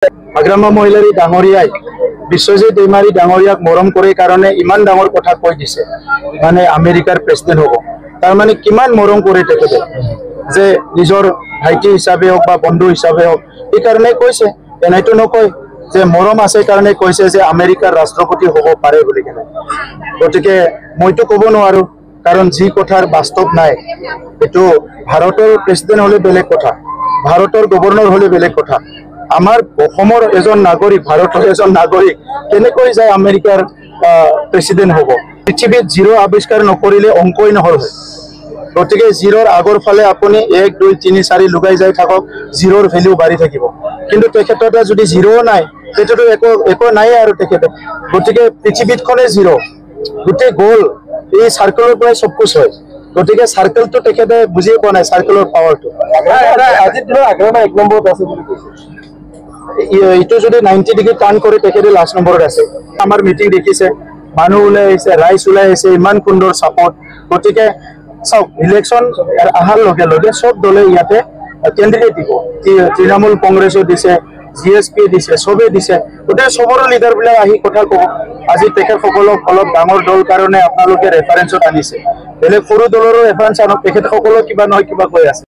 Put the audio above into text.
আগ্ৰামা মহিলাৰী ডাঙৰীয়াই বিশ্বজিৎ দৈমাৰী ডাঙৰীয়াক মৰম কৰে কাৰণে ইমান ডাঙৰ কথা কৈ দিছে মানে আমেৰিকাৰ প্ৰেসিডেন্ট হ'ব তাৰ মানে কিমান মৰম কৰে তেখেতে যে নিজৰ ভাইটি হিচাপে হোক বা বন্ধু হিচাপে হোক এই কাৰণে কৈছে এনেটো নকয় যে মৰম আছে কাৰণে কৈছে যে আমেৰিকাৰ ৰাষ্ট্ৰপতি হ'ব পাৰে বুলি কেনে গতিকে মইতো ক'ব নোৱাৰো কাৰণ যি কথাৰ বাস্তৱ নাই এটো ভাৰতৰ প্ৰেসিডেন্ট হলে বেলেগ কথা ভাৰতৰ গভৰ্ণৰ হলে বেলেগ কথা আমাৰ অসমৰ এজন নাগৰিক ভাৰতৰ এজন নাগৰিক কেনেকৈ যায় আমেৰিকাৰ প্ৰেসিডেন্ট হ'ব পৃথিৱীত জিৰো আৱিষ্কাৰ নকৰিলে অংকই নহল গতিকে জিৰোৰ আগৰ ফালে আপুনি 1 2 3 4 লগাই যাই থাকক জিৰোৰ ভ্যালু বাঢ়ি থাকিব কিন্তু তেখেতটা যদি জিৰো নাই তেতিয়াটো একো নাই আৰু তেখেতে গতিকে পৃথিৱীতখনে জিৰো গুটে গোল এই সাৰ্কেলৰ পৰাই সব কিছু হয় গতিকে সাৰ্কেলটো তেখেতে বুজি পোৱা নাই সাৰ্কেলৰ পাৱাৰটো আজি দিনৰ আগ্ৰামা 1 নম্বৰত আছে বুলি কৈছে ইটো যদি 90 ডিগ্ৰী টাৰ্ন কৰি তেখেতে লাষ্ট নম্বৰত আছে আমাৰ মিটিং দেখিছে মানুহ ওলাই আহিছে ৰাইজ ওলাই আহিছে ইমান সুন্দৰ সাপোৰ্ট গতিকে সব ইলেকশন আহাৰ লগে লগে সব দলে ইয়াতে কেন্দ্ৰীয় দিব তৃণমূল কংগ্ৰেছও দিছে জিএসপি দিছে সবে দিছে গতিকে সবৰো লিডাৰ বিলাক আহি কথা কব আজি তেখেতসকলক অলপ ডাঙৰ দল কাৰণে আপোনালোকে ৰেফাৰেন্সত আনিছে বেলেগ সৰু দলৰো ৰেফাৰেন্স আনক তেখেতসকলক কিবা নহয় কিবা কৈ আছে